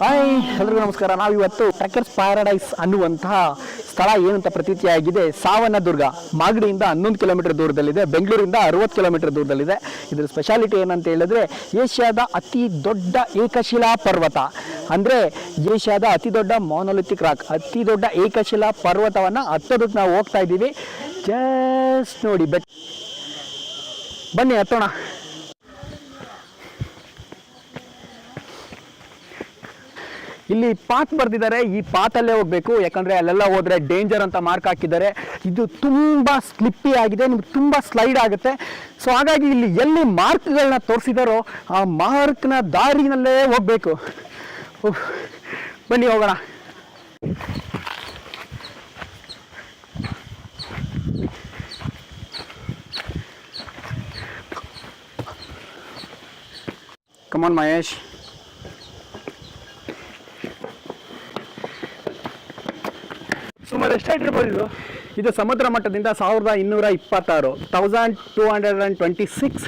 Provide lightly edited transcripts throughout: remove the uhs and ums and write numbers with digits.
Hi ಎಲ್ರಿಗೂ ನಮಸ್ಕಾರ. ನಾವಿವತ್ತು ಟ್ರೆಕ್ಕರ್ಸ್ ಪ್ಯಾರಡೈಸ್ ಅನ್ನುವಂತಹ ಸ್ಥಳ ಏನಂತ ಪ್ರತೀತಿಯಾಗಿದೆ ಸಾವನದುರ್ಗ. ಮಾಗಡಿಯಿಂದ 11 ಕಿಲೋಮೀಟರ್ ದೂರದಲ್ಲಿದೆ, ಬೆಂಗಳೂರಿಂದ 60 ಕಿಲೋಮೀಟರ್ ದೂರದಲ್ಲಿದೆ. ಇದರ ಸ್ಪೆಷಾಲಿಟಿ ಏನಂತ ಹೇಳಿದ್ರೆ ಏಷ್ಯಾದ ಅತಿ ದೊಡ್ಡ ಏಕಶಿಲಾ ಪರ್ವತ, ಅಂದರೆ ಏಷ್ಯಾದ ಅತಿ ದೊಡ್ಡ ಮೊನೊಲಿಥಿಕ್ ರಾಕ್, ಅತಿ ದೊಡ್ಡ ಏಕಶಿಲಾ ಪರ್ವತವನ್ನು ಹತ್ತೋದಕ್ಕೆ ನಾವು ಹೋಗ್ತಾ ಇದ್ದೀವಿ. ಜಸ್ಟ್ ನೋಡಿ, ಬನ್ನಿ ಹತ್ತೋಣ. ಇಲ್ಲಿ ಪಾತ್ ಬರ್ದಿದ್ದಾರೆ, ಈ ಪಾತಲ್ಲೇ ಹೋಗಬೇಕು, ಯಾಕಂದರೆ ಅಲ್ಲೆಲ್ಲ ಹೋದರೆ ಡೇಂಜರ್ ಅಂತ ಮಾರ್ಕ್ ಹಾಕಿದ್ದಾರೆ. ಇದು ತುಂಬ ಸ್ಲಿಪ್ಪಿ ಆಗಿದೆ, ನಿಮ್ಗೆ ತುಂಬ ಸ್ಲೈಡ್ ಆಗುತ್ತೆ. ಸೊ ಹಾಗಾಗಿ ಇಲ್ಲಿ ಎಲ್ಲಿ ಮಾರ್ಕ್ಗಳನ್ನ ತೋರಿಸಿದಾರೋ ಆ ಮಾರ್ಕ್ನ ದಾರಿನಲ್ಲೇ ಹೋಗಬೇಕು. ಬನ್ನಿ ಹೋಗೋಣ. ಕಮಾನ್ ಮಹೇಶ್. ಸುಮಾರು ಎಷ್ಟಾಗಿರ್ಬೋದು ಇದು ಸಮುದ್ರ ಮಟ್ಟದಿಂದ 1226 1226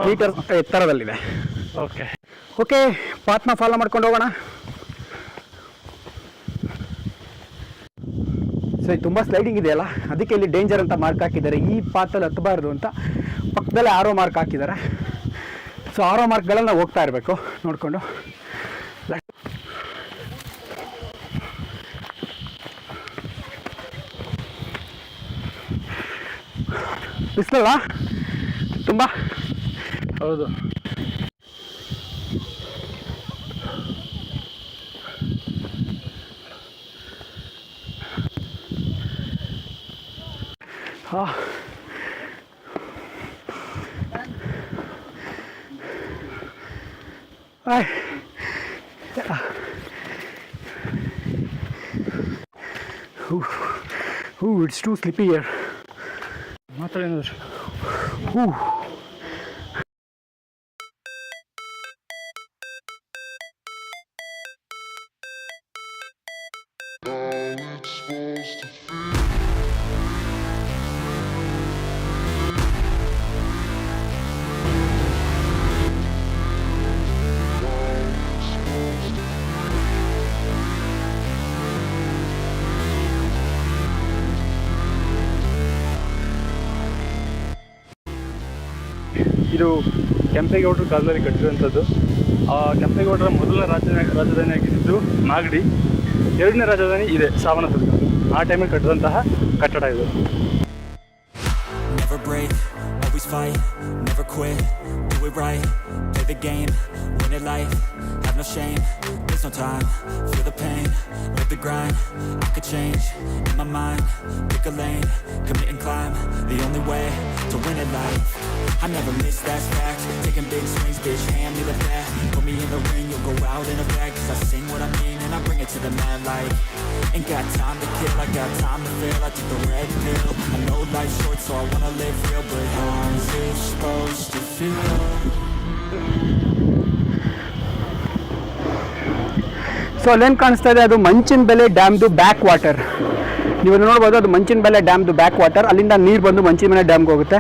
ಮೀಟರ್ ಎತ್ತರದಲ್ಲಿದೆ. ಓಕೆ ಓಕೆ, ಪಾತ್ನ ಫಾಲೋ ಮಾಡ್ಕೊಂಡು ಹೋಗೋಣ. ಸರಿ, ತುಂಬ ಸ್ಲೈಡಿಂಗ್ ಇದೆಯಲ್ಲ, ಅದಕ್ಕೆ ಇಲ್ಲಿ ಡೇಂಜರ್ ಅಂತ ಮಾರ್ಕ್ ಹಾಕಿದ್ದಾರೆ. ಈ ಪಾತಲ್ಲಿ ಹತ್ತಬಾರ್ದು ಅಂತ ಪಕ್ಕದಲ್ಲೇ ಆರೋ ಮಾರ್ಕ್ ಹಾಕಿದ್ದಾರೆ. ಸೊ ಆರೋ ಮಾರ್ಕ್ಗಳೆಲ್ಲ ಹೋಗ್ತಾ ಇರಬೇಕು ನೋಡಿಕೊಂಡು. ಬಿಸಿಲಲ್ಲ ತುಂಬ? ಹೌದು. ಹಾಂ, ಇಟ್ಸ್ ಟೂ ಸ್ಲಿಪ್ಪಿ ಹಿಯರ್. ಮಾತಾಡೋದು ಇದು ಕೆಂಪೇಗೌಡರ ಕಾಲದಲ್ಲಿ ಕಟ್ಟಿರುವಂಥದ್ದು. ಕೆಂಪೇಗೌಡರ ಮೊದಲ ರಾಜಧಾನಿ ಆಗಿದ್ದು ಮಾಗಡಿ, ಎರಡನೇ ರಾಜಧಾನಿ ಇದೆ ಸಾವನದುರ್ಗ. ಆ ಟೈಮಲ್ಲಿ ಕಟ್ಟಿದಂತಹ ಕಟ್ಟಡ ಇದು. Never break, always fight, never quit, do it right, play the game, win it life, have no shame, there's no time, feel the pain, live the grind, I could change, in my mind, pick a lane, commit and climb, the only way to win it life. I never miss, that's fact, taking big swings, bitch, hand me the bat, put me in the ring, you'll go out in a bag, cause I sing what I mean and I bring it to the mad light. Ain't got time to kill, I got time to feel, I took the red pill, I know life's short so I wanna live real, but how's it supposed to feel? So ಅಲ್ಲೇನು ಕಾಣಿಸ್ತಾ ಇದೆ, ಅದು ಮಂಚಿನಬೆಲೆ ಡ್ಯಾಮ್ದು back water. ನೀವು ನೋಡ್ಬೋದು, ಅದು ಮಂಚಿನಬೆಲೆ ಡ್ಯಾಮ್ದು back water. ಅಲ್ಲಿಂದ ನೀರು ಬಂದು ಮಂಚಿನಬೆಲೆ ಡ್ಯಾಮ್ಗೆ ಹೋಗುತ್ತೆ.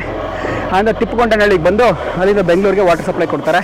ಅಲ್ಲಿಂದ ತಿಪ್ಪಗೊಂಡನಹಳ್ಳಿಗೆ ಬಂದು ಅಲ್ಲಿಂದ ಬೆಂಗಳೂರಿಗೆ ವಾಟರ್ ಸಪ್ಲೈ ಕೊಡ್ತಾರೆ.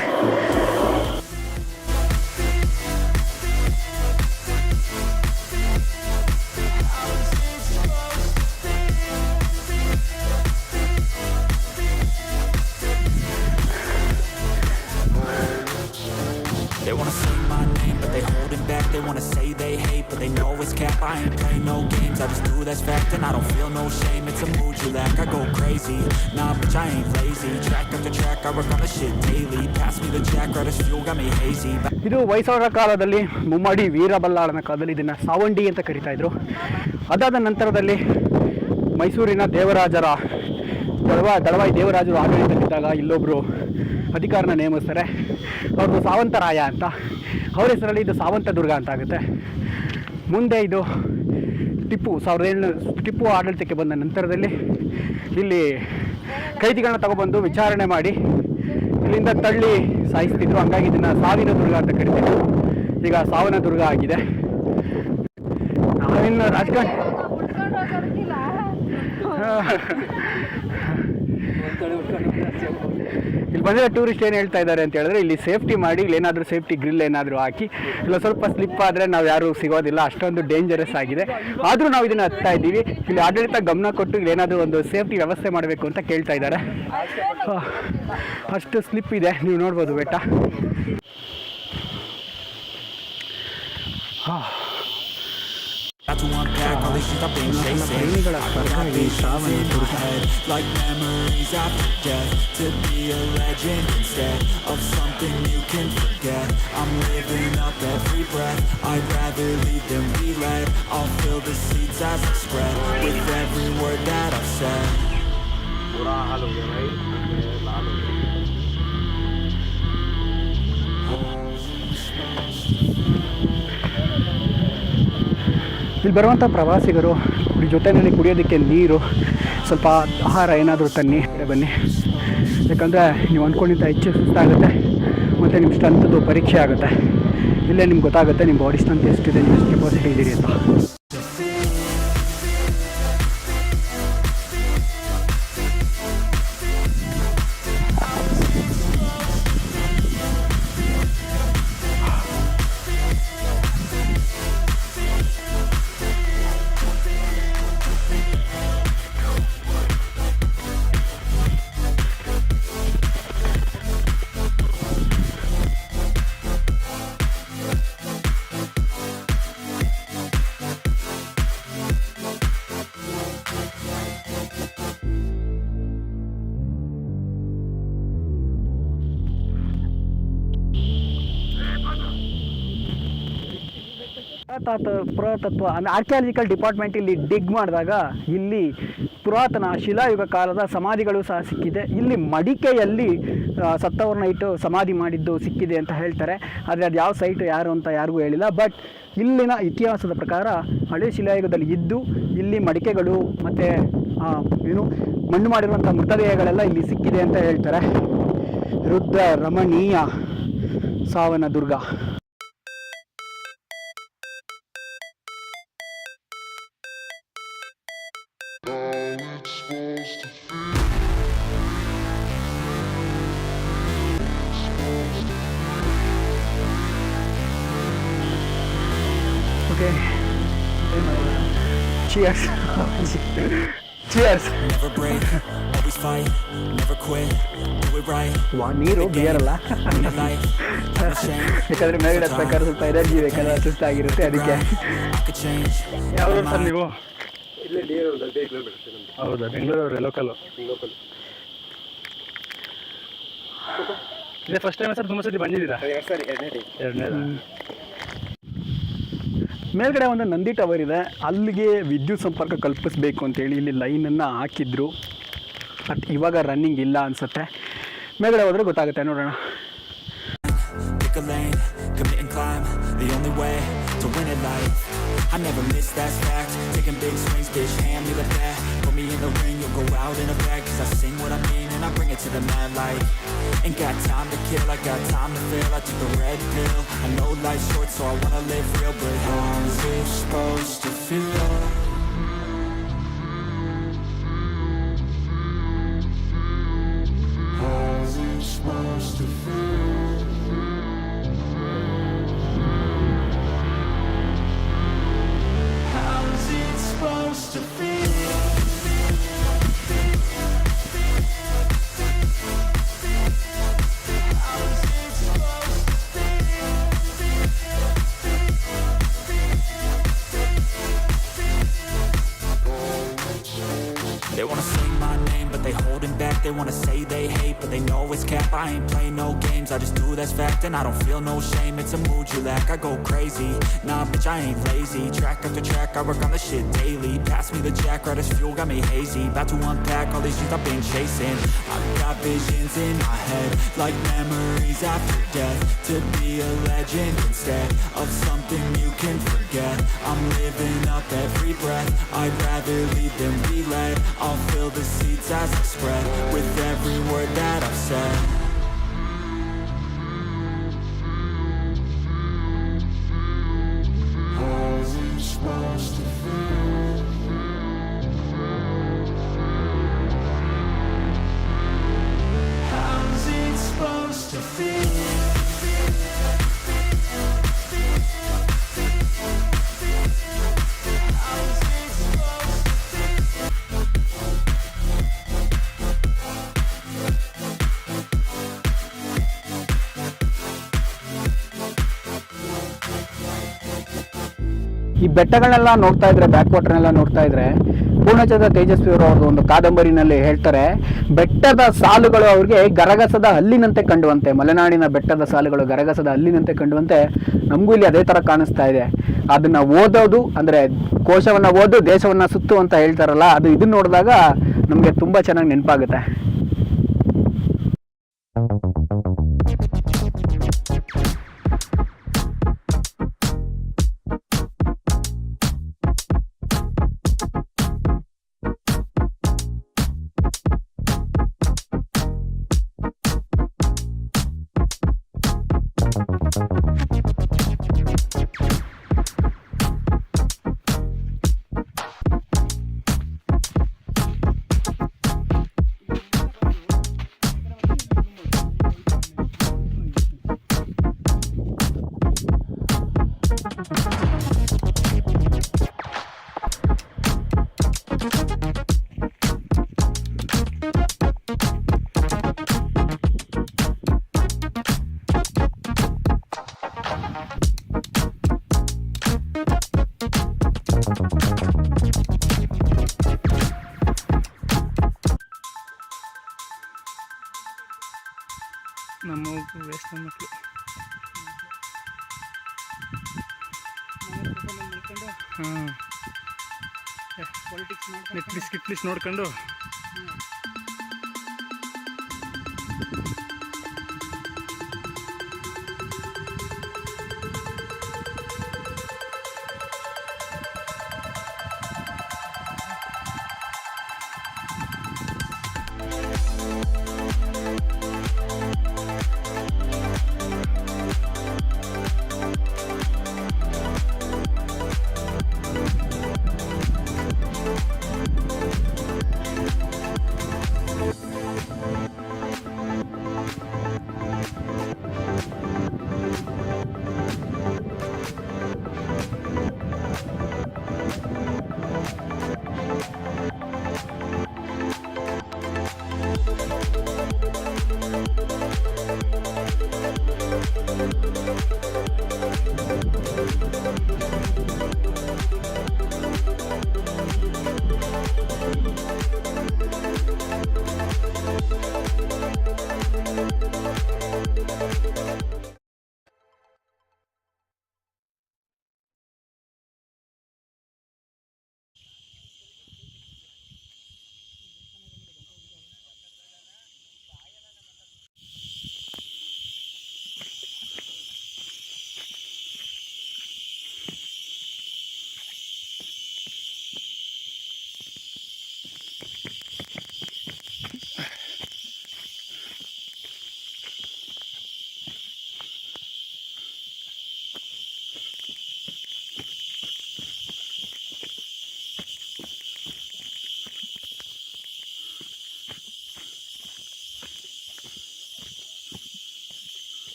They wanna say my name, but they holding back. They wanna say they hate, but they know it's cap. I ain't play no games, I just do that's fact. And I don't feel no shame, it's a mood you lack. I go crazy, nah bitch I ain't lazy. Track after track, I work on the shit daily. Pass me the jack, right as fuel, got me hazy. ಇದು ಹೊಯ್ಸಳರ ಕಾಲದಲ್ಲಿ, ಮುಮ್ಮಡಿ ವೀರಬಲ್ಲಾಳನ ಕಾಲದಲ್ಲಿ ಇದನ್ನು ಸಾವಂಡಿ ಅಂತ ಕರೀತಾ ಇದ್ರು. ಅದಾದ ನಂತರದಲ್ಲಿ ಮೈಸೂರಿನ ದೇವರಾಜರ ದಳವಾಯಿ ದೇವರಾಜರು ಆಡಳಿತದಲ್ಲಿದ್ದಾಗ ಇಲ್ಲೊಬ್ಬರು ಅಧಿಕಾರನ ನೇಮಿಸ್ತಾರೆ. ಅವ್ರದ್ದು ಸಾವಂತರಾಯ ಅಂತ, ಅವ್ರ ಹೆಸರಲ್ಲಿ ಇದು ಸಾವಂತದುರ್ಗ ಅಂತ ಆಗುತ್ತೆ. ಮುಂದೆ ಇದು ಟಿಪ್ಪು ಆಡಳಿತಕ್ಕೆ ಬಂದ ನಂತರದಲ್ಲಿ ಇಲ್ಲಿ ಕೈದಿಗಳನ್ನ ತಗೊಬಂದು ವಿಚಾರಣೆ ಮಾಡಿ ಇಲ್ಲಿಂದ ತಳ್ಳಿ ಸಾಯಿಸ್ತಿದ್ರು. ಹಂಗಾಗಿ ಇದನ್ನು ಸಾವಿನ ದುರ್ಗ ಅಂತ ಕರಿತಿದ್ರು. ಈಗ ಸಾವನದುರ್ಗ ಆಗಿದೆ. ನಾವಿನ್ನು ರಾಜಕಾರಣ ಇಲ್ಲಿ ಬಂದರೆ ಟೂರಿಸ್ಟ್ ಏನು ಹೇಳ್ತಾ ಇದ್ದಾರೆ ಅಂತ ಹೇಳಿದ್ರೆ, ಇಲ್ಲಿ ಸೇಫ್ಟಿ ಮಾಡಿ, ಇಲ್ಲಿ ಏನಾದರೂ ಸೇಫ್ಟಿ ಗ್ರಿಲ್ ಏನಾದರೂ ಹಾಕಿ, ಇಲ್ಲ ಸ್ವಲ್ಪ ಸ್ಲಿಪ್ ಆದರೆ ನಾವು ಯಾರೂ ಸಿಗೋದಿಲ್ಲ, ಅಷ್ಟೊಂದು ಡೇಂಜರಸ್ ಆಗಿದೆ. ಆದರೂ ನಾವು ಇದನ್ನು ಹತ್ತಾ ಇದ್ದೀವಿ. ಇಲ್ಲಿ ಆಡಳಿತ ಗಮನ ಕೊಟ್ಟು ಇಲ್ಲಿ ಏನಾದರೂ ಒಂದು ಸೇಫ್ಟಿ ವ್ಯವಸ್ಥೆ ಮಾಡಬೇಕು ಅಂತ ಕೇಳ್ತಾ ಇದ್ದಾರೆ. ಅಷ್ಟು ಸ್ಲಿಪ್ ಇದೆ, ನೀವು ನೋಡ್ಬೋದು ಬೆಟ್ಟ. Got to unpack all these things I've been chasing. I got visions in my head, like memories after death. To be a legend instead of something you can forget. I'm living up every breath, I'd rather lead than be led. I'll fill the seats as I spread, with every word that I've said. ಇಲ್ಲಿ ಬರುವಂಥ ಪ್ರವಾಸಿಗರು ಜೊತೆಯಲ್ಲಿ ಕುಡಿಯೋದಕ್ಕೆ ನೀರು, ಸ್ವಲ್ಪ ಆಹಾರ ಏನಾದರೂ ತನ್ನಿ, ಬನ್ನಿ. ಯಾಕಂದರೆ ನೀವು ಅಂದ್ಕೊಂಡಿದ್ದ ಹೆಚ್ಚು ಸುಸ್ತಾಗುತ್ತೆ ಮತ್ತು ನಿಮ್ಮ ಸ್ಟ್ರೆಂತ್ದು ಪರೀಕ್ಷೆ ಆಗುತ್ತೆ. ಇಲ್ಲೇ ನಿಮ್ಗೆ ಗೊತ್ತಾಗುತ್ತೆ ನಿಮ್ಮ ಬಾಡಿ ಸ್ಟ್ರೆಂತ್ ಎಷ್ಟಿದೆ, ನೀವು ಎಷ್ಟು ಕೆಪಾಸಿಟಿ ಇದ್ದೀರಿ ಅಂತ. ಪುರಾತತ್ವ ಅಂದರೆ ಆರ್ಕಿಯಾಲಜಿಕಲ್ ಡಿಪಾರ್ಟ್ಮೆಂಟ್ ಇಲ್ಲಿ ಡಿಗ್ ಮಾಡಿದಾಗ ಇಲ್ಲಿ ಪುರಾತನ ಶಿಲಾಯುಗ ಕಾಲದ ಸಮಾಧಿಗಳು ಸಹ ಸಿಕ್ಕಿದೆ. ಇಲ್ಲಿ ಮಡಿಕೆಯಲ್ಲಿ ಸತ್ತವ್ರನ್ನ ಇಟ್ಟು ಸಮಾಧಿ ಮಾಡಿದ್ದು ಸಿಕ್ಕಿದೆ ಅಂತ ಹೇಳ್ತಾರೆ. ಆದರೆ ಅದು ಯಾವ ಸೈಟು ಯಾರು ಅಂತ ಯಾರಿಗೂ ಹೇಳಿಲ್ಲ. ಬಟ್ ಇಲ್ಲಿನ ಇತಿಹಾಸದ ಪ್ರಕಾರ ಹಳೆ ಶಿಲಾಯುಗದಲ್ಲಿ ಇದ್ದು ಇಲ್ಲಿ ಮಡಿಕೆಗಳು ಮತ್ತು ಮಣ್ಣು ಮಾಡಿರುವಂಥ ಮೃತದೇಹಗಳೆಲ್ಲ ಇಲ್ಲಿ ಸಿಕ್ಕಿದೆ ಅಂತ ಹೇಳ್ತಾರೆ. ರುದ್ರ ರಮಣೀಯ Savandurga. Okay. Cheers. Cheers. Never break, always fight, never quit, do it right. ನೀರು ಬಿಯರಲ್ಲ, Win at life, have no shame. ಯಾಕಂದರೆ ಮೇಲ್ಗಡೆ ಹತ್ಬೇಕಾದ್ರೆ ಸ್ವಲ್ಪ ಎನರ್ಜಿ ಬೇಕಲ್ಲ, ಸುಸ್ತಾಗಿರುತ್ತೆ ಅದಕ್ಕೆ. I could change. ಯಾವ ಸರ್ ನೀವು? ಹೌದಾ, ಬೆಂಗಳೂರವ್ರೆ, ಲೋಕಲ್. ಇದೇ ಫಸ್ಟ್ ಟೈಮ್ ಸರ್? ತುಂಬ ಸತಿ ಬಂದಿದ್ದೀರಾ? ಎರಡನೇ. ಮೇಲ್ಗಡೆ ಒಂದು ನಂದಿ ಟವರ್ ಇದೆ, ಅಲ್ಲಿಗೆ ವಿದ್ಯುತ್ ಸಂಪರ್ಕ ಕಲ್ಪಿಸಬೇಕು ಅಂತೇಳಿ ಇಲ್ಲಿ ಲೈನನ್ನು ಹಾಕಿದ್ರು. ಬಟ್ ಇವಾಗ ರನ್ನಿಂಗ್ ಇಲ್ಲ ಅನಿಸುತ್ತೆ. ಮೇಲ್ಗಡೆ ಹೋದರೆ ಗೊತ್ತಾಗುತ್ತೆ, ನೋಡೋಣ. Pick a lane, commit and climb, the only way to win at life. I never miss, that's fact. Taking big swings, bitch, hand me the bat. Put me in the ring, you'll go out in a bag. Cause I sing what I mean and I bring it to the mad light. Ain't got time to kill, I got time to feel. I took the red pill, I know life's short so I wanna live real. But how's it supposed to feel? How's it supposed to feel? How's it supposed to feel? They wanna sing my name, but they holding back. They wanna say they hate, but they know it's cap. I ain't play no games, I just do that's fact. And I don't feel no shame, it's a mood you lack. I go crazy, nah bitch I ain't lazy. Track after track, I work on the shit daily. Pass me the jack, right as fuel, got me hazy. About to unpack all these things I've been chasing. I've got visions in my head, like memories after death. To be a legend instead of something you can forget. I'm living up every breath, I'd rather lead than be led. I'll fill the seats as I spread, with every word that I've said. How's it supposed to feel? How's ಈ ಬೆಟ್ಟಗಳನ್ನೆಲ್ಲ ನೋಡ್ತಾ ಇದ್ರೆ, back ವಾಟರ್ನೆಲ್ಲ ನೋಡ್ತಾ ಇದ್ರೆ, ಪೂರ್ಣಚಂದ್ರ ತೇಜಸ್ವಿ ಅವ್ರದ್ದು ಒಂದು ಕಾದಂಬರಿನಲ್ಲಿ ಹೇಳ್ತಾರೆ, ಬೆಟ್ಟದ ಸಾಲುಗಳು ಅವ್ರಿಗೆ ಗರಗಸದ ಹಲ್ಲಿನಂತೆ ಕಂಡುವಂತೆ, ಮಲೆನಾಡಿನ ಬೆಟ್ಟದ ಸಾಲುಗಳು ಗರಗಸದ ಹಲ್ಲಿನಂತೆ ಕಂಡುವಂತೆ. ನಮಗೂ ಇಲ್ಲಿ ಅದೇ ಥರ ಕಾಣಿಸ್ತಾ ಇದೆ. ಅದನ್ನು ಓದೋದು ಅಂದರೆ ಕೋಶವನ್ನು ಓದು ದೇಶವನ್ನು ಸುತ್ತು ಅಂತ ಹೇಳ್ತಾರಲ್ಲ, ಅದು ಇದನ್ನ ನೋಡಿದಾಗ ನಮಗೆ ತುಂಬ ಚೆನ್ನಾಗಿ ನೆನಪಾಗುತ್ತೆ. ನಮ್ಮ ವೇಸ್ಟ್ ಮಕ್ಕಳು ಹಾಂ ನೆಟ್ಫ್ಲಿಕ್ಸ್ ನೋಡ್ಕೊಂಡು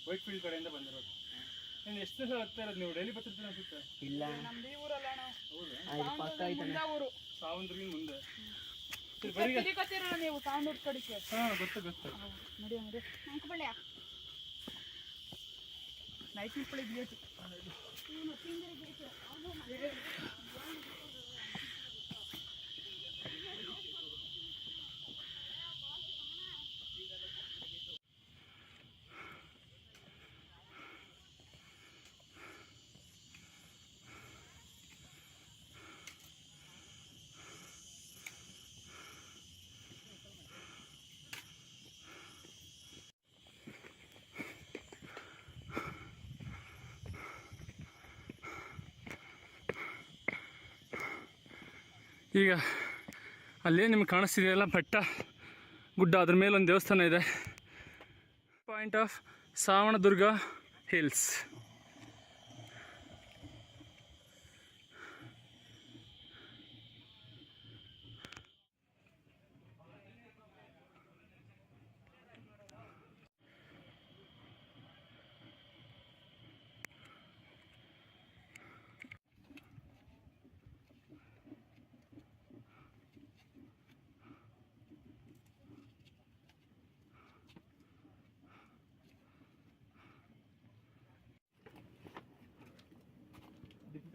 ವೈಟ್ ಫೀಲ್ಡ್ ಕಡೆಯಿಂದ ಬಂದಿರೋದು. ನಾನು ಎಷ್ಟು ದಿವಸ ಹೋಗ್ತಾ ಇರೋದು ನೀವು? ಡೈಲಿ ಬರ್ತಿರ್ತೀನಿ ಅನ್ಸುತ್ತೆ. ಇಲ್ಲ ನಮ್ದು ಈ ಊರಲ್ಲ ನಾವು. ಅದು ಪಕ್ಕ ಐತಾನೆ. ಊರು ಸಾವಂದ್ರಿಗಿನ ಮುಂದೆ. ತಿರುಗತ್ತಿರಲ್ಲ ನೀವು ತಾಂಡೂರ್ ಕಡೆಗೆ. ಹಾಂ ಗೊತ್ತು ಗೊತ್ತು. ನಡಿ ನಡಿ ಅಂಕಬಳ್ಳಿ ನೈಟ್ ಪಳಿ ಗೇಟ್. ಈಗ ಅಲ್ಲೇ ನಿಮ್ಗೆ ಕಾಣಿಸ್ತಿದೆಯಲ್ಲ ಬೆಟ್ಟ ಗುಡ್ಡ, ಅದ್ರ ಮೇಲೆ ಒಂದು ದೇವಸ್ಥಾನ ಇದೆ. Point of Savandurga hills.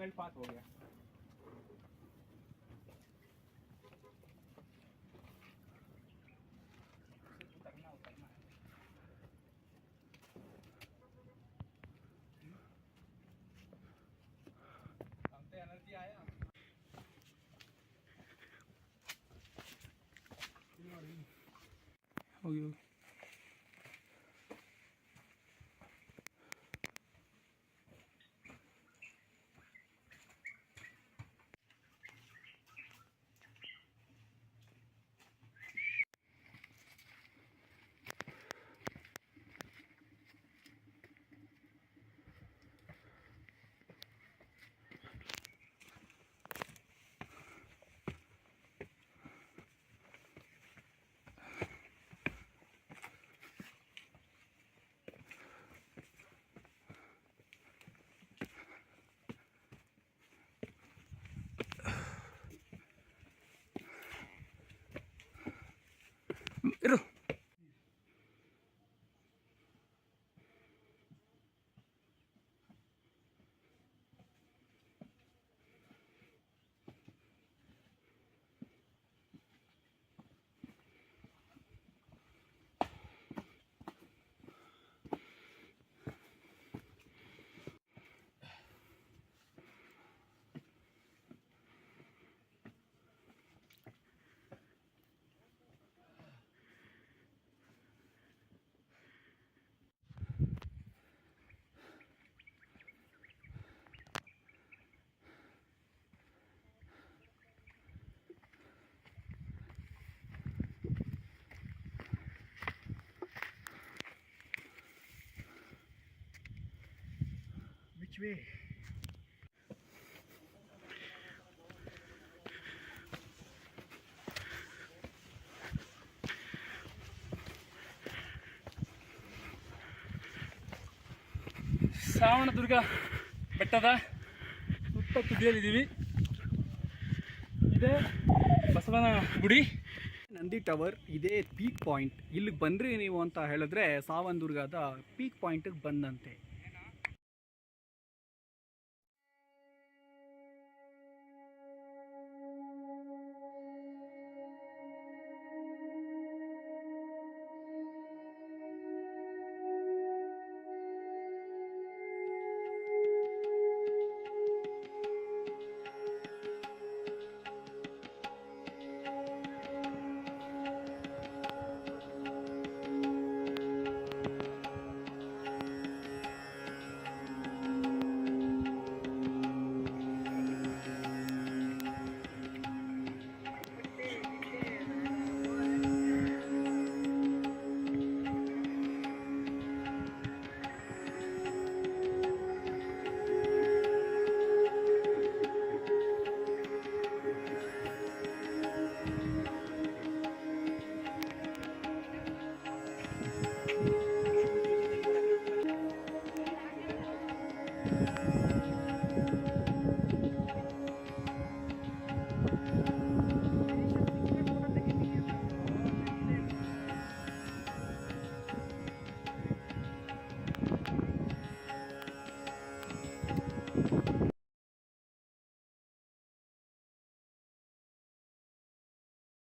Front पास हो गया। एनर्जी आया होगी। ಇರು which way? ಶ್ರಾವಣದುರ್ಗ ಬೆಟ್ಟದ ಸುತ್ತ ತುದಿಯಲ್ಲಿದ್ದೀವಿ. ಇದೇ ಬಸವನ ಗುಡಿ, ನಂದಿ ಟವರ್, ಇದೇ ಪೀಕ್ ಪಾಯಿಂಟ್. ಇಲ್ಲಿಗೆ ಬಂದ್ರಿ ನೀವು ಅಂತ ಹೇಳಿದ್ರೆ ಸಾವನದುರ್ಗದ ಪೀಕ್ ಪಾಯಿಂಟಿಗೆ ಬಂದಂತೆ.